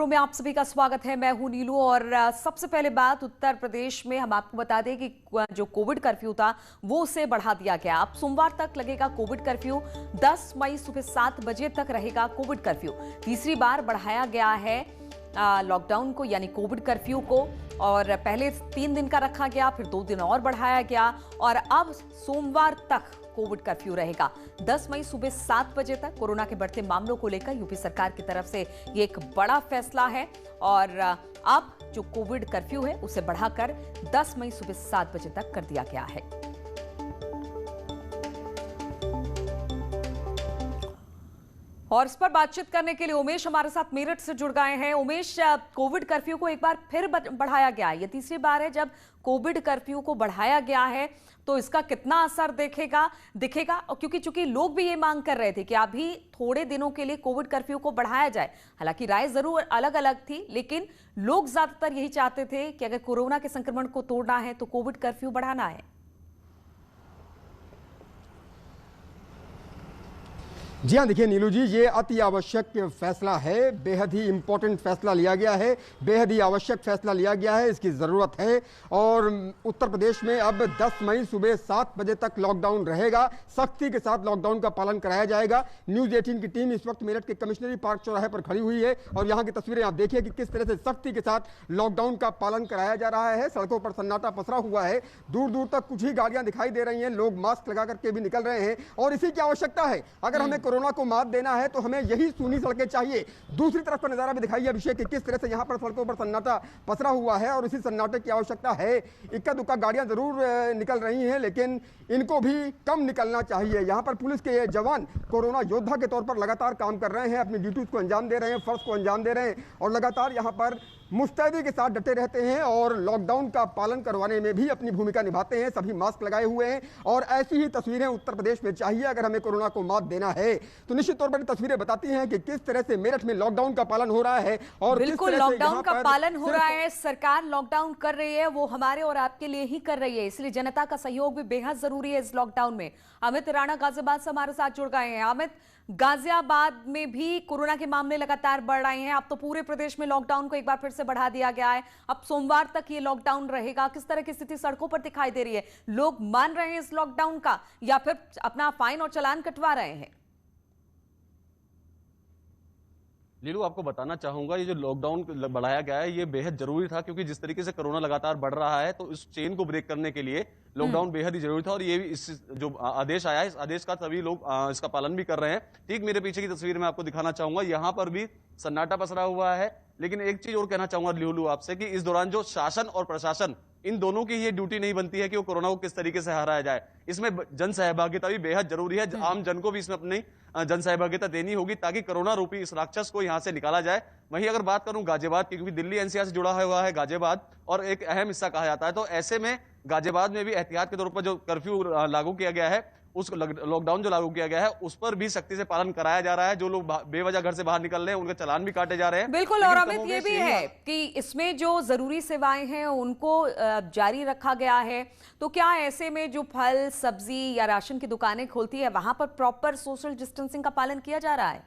खबरों में आप सभी का स्वागत है। मैं हूं नीलू और सबसे पहले बात उत्तर प्रदेश में हम आपको बता दें कि जो कोविड कर्फ्यू था वो उसे बढ़ा दिया गया। अब सोमवार तक लगेगा कोविड कर्फ्यू। 10 मई सुबह 7 बजे तक रहेगा कोविड कर्फ्यू। तीसरी बार बढ़ाया गया है लॉकडाउन को यानी कोविड कर्फ्यू को। और पहले 3 दिन का रखा गया, फिर 2 दिन और बढ़ाया गया और अब सोमवार तक कोविड कर्फ्यू रहेगा। 10 मई सुबह 7 बजे तक। कोरोना के बढ़ते मामलों को लेकर यूपी सरकार की तरफ से ये एक बड़ा फैसला है और अब जो कोविड कर्फ्यू है उसे बढ़ाकर 10 मई सुबह 7 बजे तक कर दिया गया है। और इस पर बातचीत करने के लिए उमेश हमारे साथ मेरठ से जुड़ गए हैं। उमेश, कोविड कर्फ्यू को एक बार फिर बढ़ाया गया है। ये तीसरी बार है जब कोविड कर्फ्यू को बढ़ाया गया है, तो इसका कितना असर दिखेगा? क्योंकि चूंकि लोग भी ये मांग कर रहे थे कि अभी थोड़े दिनों के लिए कोविड कर्फ्यू को बढ़ाया जाए। हालांकि राय जरूर अलग अलग थी, लेकिन लोग ज्यादातर यही चाहते थे कि अगर कोरोना के संक्रमण को तोड़ना है तो कोविड कर्फ्यू बढ़ाना है। जी हाँ, देखिए नीलू जी, ये अति आवश्यक फैसला है। बेहद ही इंपॉर्टेंट फैसला लिया गया है, बेहद ही आवश्यक फैसला लिया गया है। इसकी ज़रूरत है और उत्तर प्रदेश में अब 10 मई सुबह 7 बजे तक लॉकडाउन रहेगा। सख्ती के साथ लॉकडाउन का पालन कराया जाएगा। न्यूज़ 18 की टीम इस वक्त मेरठ के कमिश्नरी पार्क चौराहे पर खड़ी हुई है और यहाँ की तस्वीरें आप देखिए कि किस तरह से सख्ती के साथ लॉकडाउन का पालन कराया जा रहा है। सड़कों पर सन्नाटा पसरा हुआ है, दूर दूर तक कुछ ही गाड़ियाँ दिखाई दे रही हैं, लोग मास्क लगा करके भी निकल रहे हैं और इसी की आवश्यकता है। अगर हमें कोरोना को मात देना है तो हमें यही सूनी सड़कें चाहिए। दूसरी तरफ का नजारा भी दिखाइए अभिषेक कि किस तरह से यहाँ पर सड़कों पर सन्नाटा पसरा हुआ है और इसी सन्नाटे की आवश्यकता है। इक्का दुक्का गाड़ियां जरूर निकल रही हैं, लेकिन इनको भी कम निकलना चाहिए। यहाँ पर पुलिस के ये जवान कोरोना योद्धा के तौर पर लगातार काम कर रहे हैं, अपनी ड्यूटीज को अंजाम दे रहे हैं, फर्ज को अंजाम दे रहे हैं और लगातार यहाँ पर मुस्तैदी के साथ डटे रहते हैं और लॉकडाउन का पालन करवाने में भी अपनी भूमिका निभाते हैं। सभी मास्क लगाए हुए हैं और ऐसी ही तस्वीरें उत्तर प्रदेश में चाहिए अगर हमें कोरोना को मात देना है। तो निश्चित तौर पर तस्वीरें बताती हैं कि किस तरह से मेरठ में लॉकडाउन का पालन हो रहा है और बिल्कुल लॉकडाउन का पालन हो रहा है। सरकार लॉकडाउन कर रही है, वो हमारे और आपके लिए ही कर रही है, इसलिए जनता का सहयोग भी बेहद जरूरी है इस लॉकडाउन में। अमित राणा गाजियाबाद से हमारे साथ जुड़ गए हैं। अमित, गाजियाबाद में भी कोरोना के मामले लगातार बढ़ रहे हैं। अब तो पूरे प्रदेश में लॉकडाउन को एक बार फिर से बढ़ा दिया गया है। अब सोमवार तक ये लॉकडाउन रहेगा। किस तरह की स्थिति सड़कों पर दिखाई दे रही है? लोग मान रहे हैं इस लॉकडाउन का या फिर अपना फाइन और चालान कटवा रहे हैं? लीलू, आपको बताना चाहूंगा, ये जो लॉकडाउन बढ़ाया गया है ये बेहद जरूरी था, क्योंकि जिस तरीके से कोरोना लगातार बढ़ रहा है तो इस चेन को ब्रेक करने के लिए लॉकडाउन बेहद ही जरूरी था। और ये भी इस जो आदेश आया है इस आदेश का सभी लोग इसका पालन भी कर रहे हैं। ठीक मेरे पीछे की तस्वीर में आपको दिखाना चाहूंगा, यहाँ पर भी सन्नाटा पसरा हुआ है। लेकिन एक चीज और कहना चाहूंगा लीलू आपसे कि इस दौरान जो शासन और प्रशासन, इन दोनों की ये ड्यूटी नहीं बनती है कि वो कोरोना को किस तरीके से हराया जाए। इसमें जन सहभागिता भी बेहद जरूरी है। आम जन को भी इसमें अपनी जन सहभागिता देनी होगी ताकि कोरोना रूपी इस राक्षस को यहां से निकाला जाए। वहीं अगर बात करूं गाजियाबाद की, क्योंकि दिल्ली एनसीआर से जुड़ा हुआ है गाजियाबाद और एक अहम हिस्सा कहा जाता है, तो ऐसे में गाजियाबाद में भी एहतियात के तौर पर जो कर्फ्यू लागू किया गया है, उस लॉकडाउन जो लागू किया गया है उस पर भी सख्ती से पालन कराया जा रहा है। जो लोग बेवजह घर से बाहर निकल रहे हैं उनके चालान भी काटे जा रहे हैं। बिल्कुल। और अमित, ये भी है कि इसमें जो जरूरी सेवाएं हैं उनको जारी रखा गया है। तो क्या ऐसे में जो फल सब्जी या राशन की दुकानें खोलती है वहां पर प्रॉपर सोशल डिस्टेंसिंग का पालन किया जा रहा है?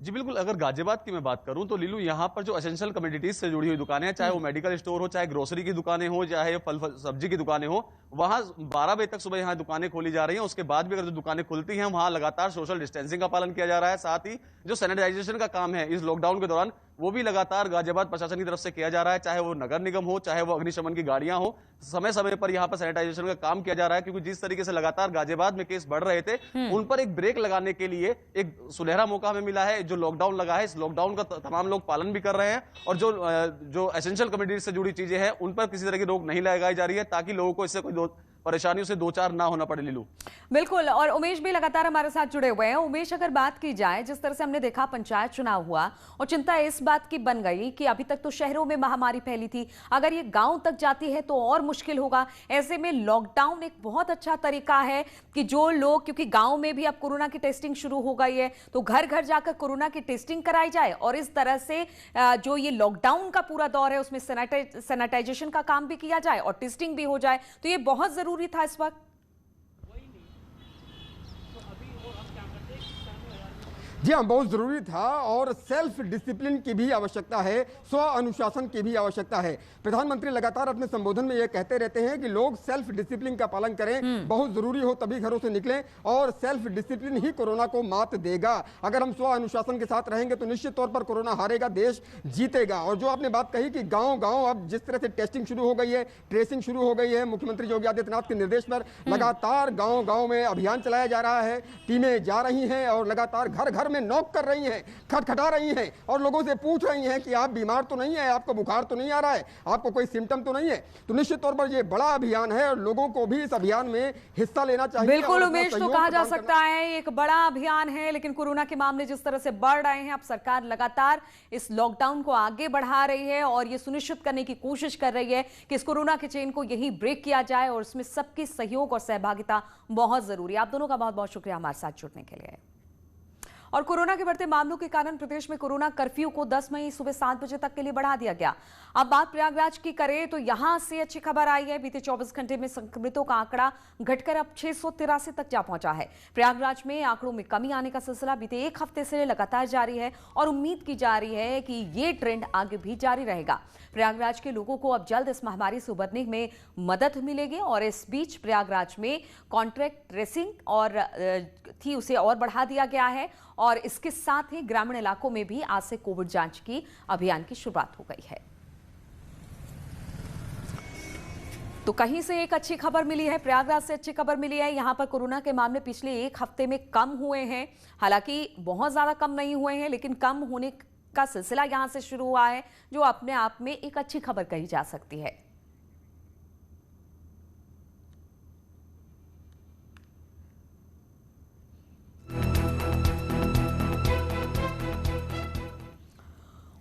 जी बिल्कुल। अगर गाजियाबाद की मैं बात करूं तो लीलू, यहाँ पर जो एसेंशियल कम्युनिटीज से जुड़ी हुई दुकानें हैं, चाहे वो मेडिकल स्टोर हो, चाहे ग्रोसरी की दुकानें हो, चाहे फल सब्जी की दुकानें हो, वहां 12 बजे तक सुबह यहाँ दुकानें खोली जा रही हैं। उसके बाद भी अगर जो दुकानें खुलती हैं वहां लगातार सोशल डिस्टेंसिंग का पालन किया जा रहा है। साथ ही जो सैनिटाइजेशन का काम है इस लॉकडाउन के दौरान वो भी लगातार गाजियाबाद प्रशासन की तरफ से किया जा रहा है। चाहे वो नगर निगम हो, चाहे वो अग्निशमन की गाड़ियां हो, समय समय पर यहाँ पर सैनिटाइजेशन का काम किया जा रहा है। क्योंकि जिस तरीके से लगातार गाजियाबाद में केस बढ़ रहे थे उन पर एक ब्रेक लगाने के लिए एक सुनहरा मौका हमें मिला है। जो लॉकडाउन लगा है इस लॉकडाउन का तमाम लोग पालन भी कर रहे हैं और जो एसेंशियल कम्युनिटी से जुड़ी चीजें हैं उन पर किसी तरह की रोक नहीं लगाई जा रही है ताकि लोगों को इससे कोई परेशानियों से दो चार ना होना पड़े। लीलू, बिल्कुल। और उमेश भी लगातार हमारे साथ जुड़े हुए हैं। उमेश, अगर बात की जाए, जिस तरह से हमने देखा पंचायत चुनाव हुआ और चिंता इस बात की बन गई कि अभी तक तो शहरों में महामारी फैली थी, अगर ये गांव तक जाती है तो और मुश्किल होगा। ऐसे में लॉकडाउन एक बहुत अच्छा तरीका है कि जो लोग, क्योंकि गांव में भी अब कोरोना की टेस्टिंग शुरू हो गई है, तो घर घर जाकर कोरोना की टेस्टिंग कराई जाए और इस तरह से जो ये लॉकडाउन का पूरा दौर है उसमें सैनिटाइजेशन का काम भी किया जाए और टेस्टिंग भी हो जाए। तो ये बहुत जरूरी था इस वक्त। जी हाँ, बहुत जरूरी था और सेल्फ डिसिप्लिन की भी आवश्यकता है, स्व अनुशासन की भी आवश्यकता है। प्रधानमंत्री लगातार अपने संबोधन में ये कहते रहते हैं कि लोग सेल्फ डिसिप्लिन का पालन करें, बहुत जरूरी हो तभी घरों से निकलें और सेल्फ डिसिप्लिन ही कोरोना को मात देगा। अगर हम स्व अनुशासन के साथ रहेंगे तो निश्चित तौर पर कोरोना हारेगा, देश जीतेगा। और जो आपने बात कही कि गांव गांव अब जिस तरह से टेस्टिंग शुरू हो गई है, ट्रेसिंग शुरू हो गई है, मुख्यमंत्री योगी आदित्यनाथ के निर्देश पर लगातार गांव गांव में अभियान चलाया जा रहा है, टीमें जा रही हैं और लगातार घर घर में नॉक कर रही हैं, खटखटा रही हैं और लोगों से पूछ रही हैं कि आप बीमार तो नहीं है, आपको बुखार तो नहीं आ रहा है, आपको कोई सिम्टम तो नहीं है। तो निश्चित तौर पर ये बड़ा अभियान है और लोगों को भी इस अभियान में हिस्सा लेना चाहिए। बिल्कुल उमेश, तो कहा जा सकता है एक बड़ा अभियान है, लेकिन कोरोना के मामले जिस तरह से बढ़ रहे हैं, अब सरकार लगातार इस लॉकडाउन को आगे बढ़ा रही है और ये सुनिश्चित करने की कोशिश कर रही है कि इस कोरोना के चेन को यही ब्रेक किया जाए और इसमें सबकी सहयोग और सहभागिता बहुत जरूरी है। आप दोनों का बहुत बहुत शुक्रिया हमारे साथ जुड़ने के लिए। और कोरोना के बढ़ते मामलों के कारण प्रदेश में कोरोना कर्फ्यू को 10 मई सुबह 7 बजे तक के लिए बढ़ा दिया गया। अब बात प्रयागराज की करें तो यहां से अच्छी खबर आई है। बीते 24 घंटे में संक्रमितों का आंकड़ा घटकर अब 683 तक जा पहुंचा है। प्रयागराज में आंकड़ों में कमी आने का सिलसिला बीते एक हफ्ते से लगातार जारी है और उम्मीद की जा रही है कि ये ट्रेंड आगे भी जारी रहेगा। प्रयागराज के लोगों को अब जल्द इस महामारी से उबरने में मदद मिलेगी और इस बीच प्रयागराज में कॉन्ट्रैक्ट ट्रेसिंग और थी उसे और बढ़ा दिया गया है और इसके साथ ही ग्रामीण इलाकों में भी आज से कोविड जांच की अभियान की शुरुआत हो गई है। तो कहीं से एक अच्छी खबर मिली है, प्रयागराज से अच्छी खबर मिली है। यहां पर कोरोना के मामले पिछले एक हफ्ते में कम हुए हैं, हालांकि बहुत ज्यादा कम नहीं हुए हैं, लेकिन कम होने का सिलसिला यहां से शुरू हुआ है, जो अपने आप में एक अच्छी खबर कही जा सकती है।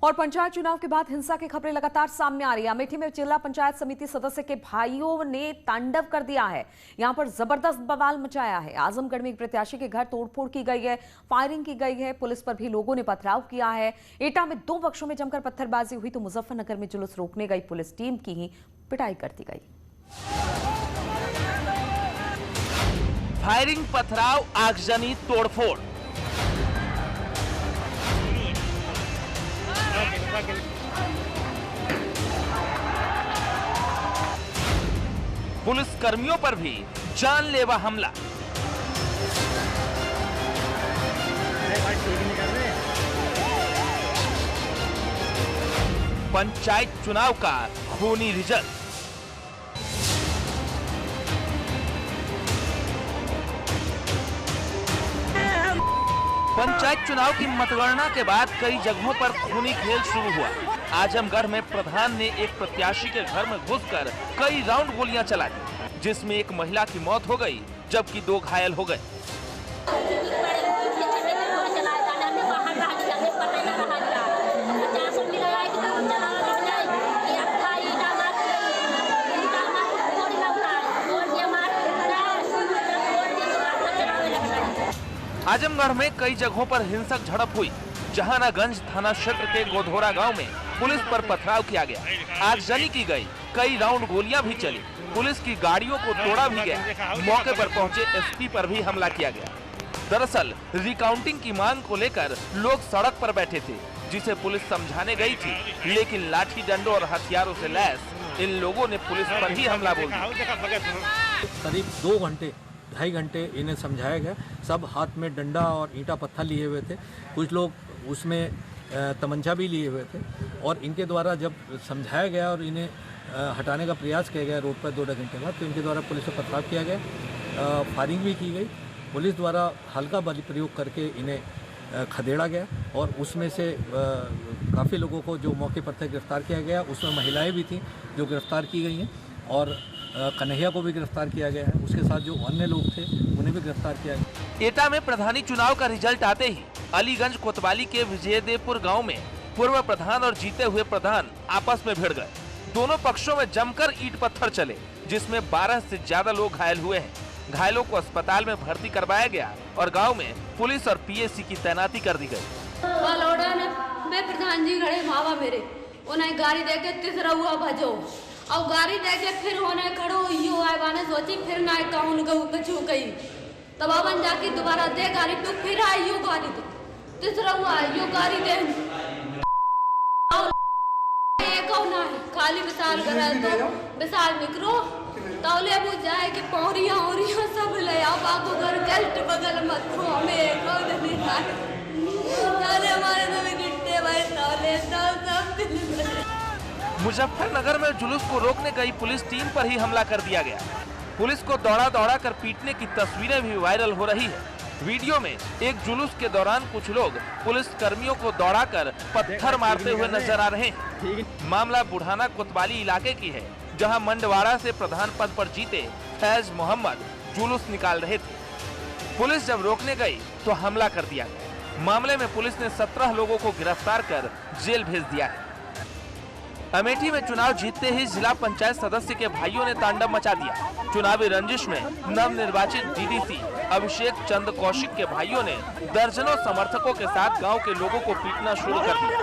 और पंचायत चुनाव के बाद हिंसा की खबरें लगातार सामने आ रही है। अमेठी में जिला पंचायत समिति सदस्य के भाइयों ने तांडव कर दिया है, यहां पर जबरदस्त बवाल मचाया है। आजमगढ़ में एक प्रत्याशी के घर तोड़फोड़ की गई है, फायरिंग की गई है, पुलिस पर भी लोगों ने पथराव किया है। एटा में 2 पक्षों में जमकर पत्थरबाजी हुई तो मुजफ्फरनगर में जुलूस रोकने गई पुलिस टीम की ही पिटाई कर दी गई। फायरिंग, पथराव, आगजनी, तोड़फोड़। पुलिस कर्मियों पर भी जानलेवा हमला। पंचायत चुनाव का खूनी रिजल्ट। पंचायत चुनाव की मतगणना के बाद कई जगहों पर खूनी खेल शुरू हुआ। आजमगढ़ में प्रधान ने एक प्रत्याशी के घर में घुसकर कई राउंड गोलियां चला दी, जिसमें एक महिला की मौत हो गई जबकि 2 घायल हो गए। आजमगढ़ में कई जगहों पर हिंसक झड़प हुई। जहानागंज थाना क्षेत्र के गोधोरा गांव में पुलिस पर पथराव किया गया, आगजनी की गई, कई राउंड गोलियां भी चली, पुलिस की गाड़ियों को तोड़ा भी गया। मौके पर पहुंचे एसपी पर भी हमला किया गया। दरअसल रिकाउंटिंग की मांग को लेकर लोग सड़क पर बैठे थे, जिसे पुलिस समझाने गई थी, लेकिन लाठी डंडों और हथियारों से लैस इन लोगों ने पुलिस पर ही हमला बोल दिया। करीब 2 घंटे 2.5 घंटे इन्हें समझाया गया। सब हाथ में डंडा और ईंटा पत्थर लिए हुए थे, कुछ लोग उसमें तमंचा भी लिए हुए थे और इनके द्वारा जब समझाया गया और इन्हें हटाने का प्रयास किया गया रोड पर 2.5 घंटे बाद, तो इनके द्वारा पुलिस से पथराव किया गया, फायरिंग भी की गई। पुलिस द्वारा हल्का बल प्रयोग करके इन्हें खदेड़ा गया और उसमें से काफ़ी लोगों को जो मौके पर थे गिरफ्तार किया गया। उसमें महिलाएं भी थीं जो गिरफ्तार की गई हैं और कन्हैया को भी गिरफ्तार किया गया है। उसके साथ जो अन्य लोग थे उन्हें भी गिरफ्तार किया गया। एटा में प्रधानी चुनाव का रिजल्ट आते ही अलीगंज कोतवाली के विजयदेवपुर गांव में पूर्व प्रधान और जीते हुए प्रधान आपस में भिड़ गए। दोनों पक्षों में जमकर ईंट पत्थर चले, जिसमें 12 से ज्यादा लोग घायल हुए हैं। घायलों को अस्पताल में भर्ती करवाया गया और गाँव में पुलिस और पीएसी की तैनाती कर दी गयी। प्रधान जी खड़े मावा मेरे उन्हें गाड़ी देके तीसरा हुआ भजो और गाड़ी देके फिर होने खड़ो यो आए बाने सोची फिर ना कहूं गऊ कछु कही तब अपन जाके दोबारा दे गाड़ी पे फिर आई यो गाड़ी तीसरा हुआ यो गाड़ी दे ना खाली विशाल करा तो विशाल निकरो तौले वो जाए कि पौरियां औरियां सब ले आओ बाको घर गेस्ट बगल मत को हमें कौन नहीं आए सारे हमारे तो गिट्टे भाई तौले सब मुजफ्फरनगर में जुलूस को रोकने गई पुलिस टीम पर ही हमला कर दिया गया। पुलिस को दौड़ा दौड़ा कर पीटने की तस्वीरें भी वायरल हो रही है। वीडियो में एक जुलूस के दौरान कुछ लोग पुलिस कर्मियों को दौड़ाकर पत्थर मारते हुए नजर आ रहे हैं। मामला बुढ़ाना कोतवाली इलाके की है, जहां मंडवाड़ा से प्रधान पद पर जीते फैज मोहम्मद जुलूस निकाल रहे थे। पुलिस जब रोकने गई तो हमला कर दिया गया। मामले में पुलिस ने 17 लोगों को गिरफ्तार कर जेल भेज दिया है। अमेठी में चुनाव जीतते ही जिला पंचायत सदस्य के भाइयों ने तांडव मचा दिया। चुनावी रंजिश में नवनिर्वाचित डीडीसी अभिषेक चंद कौशिक के भाइयों ने दर्जनों समर्थकों के साथ गांव के लोगों को पीटना शुरू कर दिया।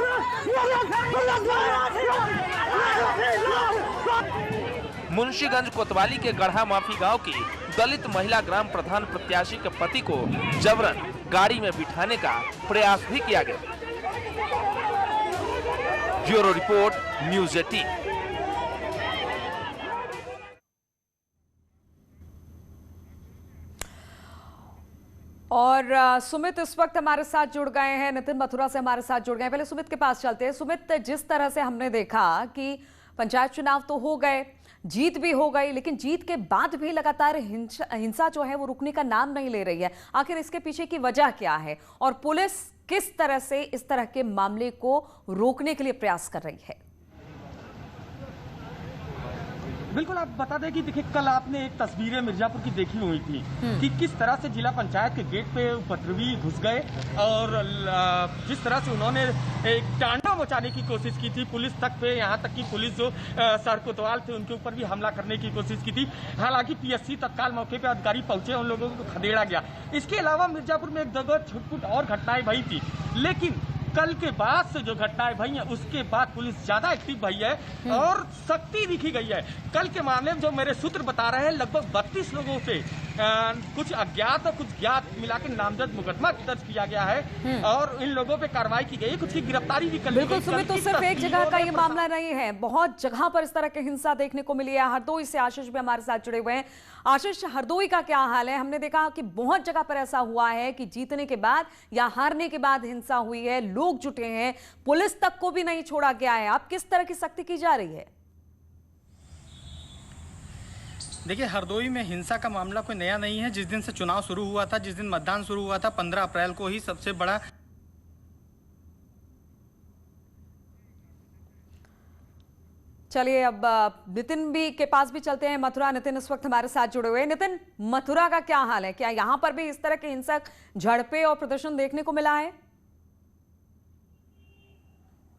मुंशीगंज कोतवाली के गढ़ा माफी गांव की दलित महिला ग्राम प्रधान प्रत्याशी के पति को जबरन गाड़ी में बिठाने का प्रयास भी किया गया। Bureau report, news 18। और सुमित इस वक्त हमारे साथ जुड़ गए हैं, नितिन मथुरा से हमारे साथ जुड़ गए हैं। पहले सुमित के पास चलते हैं। सुमित, जिस तरह से हमने देखा कि पंचायत चुनाव तो हो गए, जीत भी हो गई, लेकिन जीत के बाद भी लगातार हिंसा जो है वो रुकने का नाम नहीं ले रही है। आखिर इसके पीछे की वजह क्या है और पुलिस किस तरह से इस तरह के मामले को रोकने के लिए प्रयास कर रही है? बिल्कुल, आप बता दें कि देखिए, कल आपने एक तस्वीरें मिर्जापुर की देखी हुई थी कि किस तरह से जिला पंचायत के गेट पे उपद्रवी घुस गए और जिस तरह से उन्होंने एक तांडव मचाने की कोशिश की थी पुलिस तक पे, यहाँ तक कि पुलिस जो सर कोतवाल थे उनके ऊपर भी हमला करने की कोशिश की थी। हालांकि पीएससी तत्काल मौके पे अधिकारी पहुंचे, उन लोगों को खदेड़ा गया। इसके अलावा मिर्जापुर में एक जगह छुटपुट और घटनाएं भई थी, लेकिन कल के बाद से जो घटनाएं भई हैं उसके बाद पुलिस ज्यादा एक्टिव भई है और सख्ती दिखी गई है। कल के मामले में जो मेरे सूत्र बता रहे हैं, लगभग 32 लोगों से कुछ अज्ञात और कुछ ज्ञात मिला के नामजद मुकदमा दर्ज किया गया है और इन लोगों पे कार्रवाई की गई, कुछ की गिरफ्तारी भी कर ली गई। बिल्कुल सुमित, तो सिर्फ एक जगह का ये मामला नहीं है, बहुत जगह पर इस तरह की हिंसा देखने को मिली है। हरदोई से आशीष भी हमारे साथ जुड़े हुए हैं। आशीष, हरदोई का क्या हाल है? हमने देखा कि बहुत जगह पर ऐसा हुआ है कि जीतने के बाद या हारने के बाद हिंसा हुई है, लोग जुटे हैं, पुलिस तक को भी नहीं छोड़ा गया है। अब किस तरह की सख्ती की जा रही है? देखिए, हरदोई में हिंसा का मामला कोई नया नहीं है। जिस दिन से चुनाव शुरू हुआ था, जिस दिन मतदान शुरू हुआ था, 15 अप्रैल को ही सबसे बड़ा चलिए अब नितिन भी के पास भी चलते हैं। मथुरा, नितिन इस वक्त हमारे साथ जुड़े हुए हैं। नितिन, मथुरा का क्या हाल है? क्या यहां पर भी इस तरह के हिंसक झड़पें और प्रदर्शन देखने को मिला है?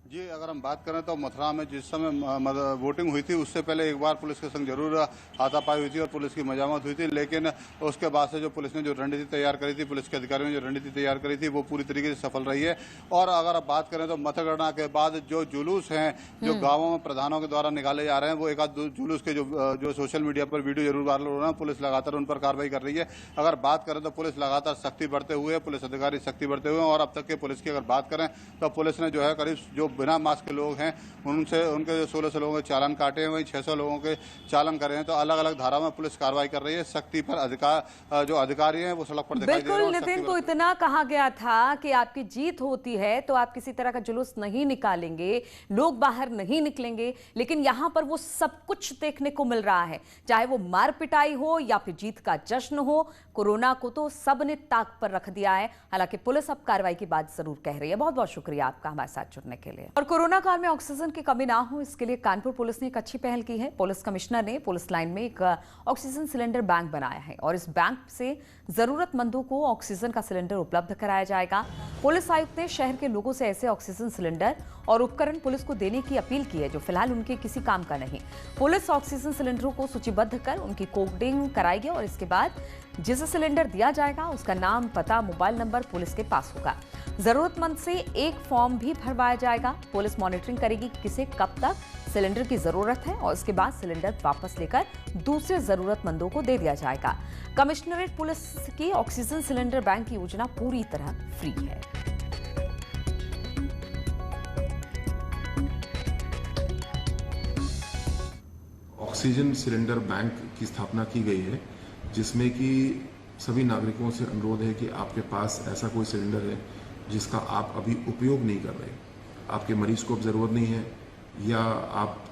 जी, अगर हम बात करें तो मथुरा में जिस समय वोटिंग हुई थी उससे पहले एक बार पुलिस के संग जरूर हाथापाई हुई थी और पुलिस की मजामत हुई थी, लेकिन उसके बाद से जो पुलिस ने जो रणनीति तैयार करी थी, पुलिस के अधिकारियों ने जो रणनीति तैयार करी थी वो पूरी तरीके से सफल रही है। और अगर आप बात करें तो मतगणना के बाद जो जुलूस हैं जो गाँवों में प्रधानों के द्वारा निकाले जा रहे हैं, वो एक आध जुलूस के जो सोशल मीडिया पर वीडियो जरूर वायरल हो रहे हैं, पुलिस लगातार उन पर कार्रवाई कर रही है। अगर बात करें तो पुलिस लगातार सख्ती बढ़ते हुए, पुलिस अधिकारी सख्ती बढ़ते हुए, और अब तक के पुलिस की अगर बात करें तो पुलिस ने जो है करीब जो बिना मास्क के लोग हैं उनसे उनके 1600 लोगों के चालान काटे हैं, वहीं 600 लोगों के चालान करे हैं। तो अलग अलग धारा में पुलिस कार्रवाई कर रही है। सख्ती पर जो अधिकारी हैं वो सड़क पर दिखाई दे रहे हैं। बिल्कुल नितिन, तो इतना कहा गया था कि आपकी जीत होती है तो आप किसी तरह का जुलूस नहीं निकालेंगे, लोग बाहर नहीं निकलेंगे, लेकिन यहां पर वो सब कुछ देखने को मिल रहा है। चाहे वो मार पिटाई हो या फिर जीत का जश्न हो, कोरोना को तो सबने ताक पर रख दिया है। हालांकि पुलिस अब कार्रवाई की बात जरूर कह रही है। बहुत बहुत शुक्रिया आपका हमारे साथ जुड़ने के लिए। और कोरोना काल में ऑक्सीजन की कमी ना हो, इसके लिए कानपुर पुलिस ने एक अच्छी पहल की है। पुलिस कमिश्नर ने पुलिस लाइन में एक ऑक्सीजन सिलेंडर बैंक बनाया है और इस बैंक से जरूरतमंदों को ऑक्सीजन का सिलेंडर उपलब्ध कराया जाएगा। पुलिस आयुक्त ने शहर के लोगों से ऐसे ऑक्सीजन सिलेंडर और उपकरण पुलिस को देने की अपील की है जो फिलहाल उनके किसी काम का नहीं। पुलिस ऑक्सीजन सिलेंडरों को सूचीबद्ध कर उनकी कोडिंग कराएगी और इसके बाद जिसे सिलेंडर दिया जाएगा उसका नाम, पता, मोबाइल नंबर पुलिस के पास होगा। जरूरतमंद से एक फॉर्म भी भरवाया जाएगा। पुलिस मॉनिटरिंग करेगी किसे कब तक सिलेंडर की जरूरत है और उसके बाद सिलेंडर वापस लेकर दूसरे जरूरतमंदों को दे दिया जाएगा। कमिश्नरेट पुलिस की ऑक्सीजन सिलेंडर बैंक की योजना पूरी तरह फ्री है। ऑक्सीजन सिलेंडर बैंक की स्थापना की गई है, जिसमें कि सभी नागरिकों से अनुरोध है कि आपके पास ऐसा कोई सिलेंडर है जिसका आप अभी उपयोग नहीं कर रहे, आपके मरीज को अब ज़रूरत नहीं है, या आप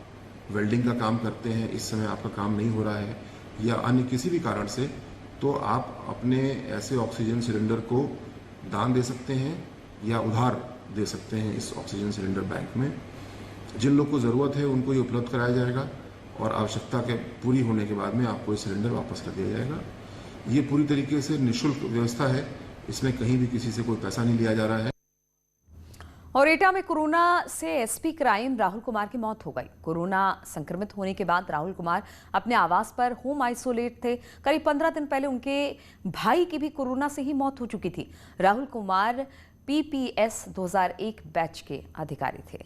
वेल्डिंग का काम करते हैं, इस समय आपका काम नहीं हो रहा है, या अन्य किसी भी कारण से, तो आप अपने ऐसे ऑक्सीजन सिलेंडर को दान दे सकते हैं या उधार दे सकते हैं इस ऑक्सीजन सिलेंडर बैंक में। जिन लोग को ज़रूरत है उनको ये उपलब्ध कराया जाएगा और आवश्यकता के पूरी होने के बाद में आपको ये सिलेंडर वापस कर दिया जाएगा। ये पूरी तरीके से निःशुल्क व्यवस्था है, इसमें कहीं भी किसी से कोई पैसा नहीं लिया जा रहा है। और एटा में कोरोना से एसपी क्राइम राहुल कुमार की मौत हो गई। कोरोना संक्रमित होने के बाद राहुल कुमार अपने आवास पर होम आइसोलेट थे। करीब 15 दिन पहले उनके भाई की भी कोरोना से ही मौत हो चुकी थी। राहुल कुमार PPS 2001 बैच के अधिकारी थे।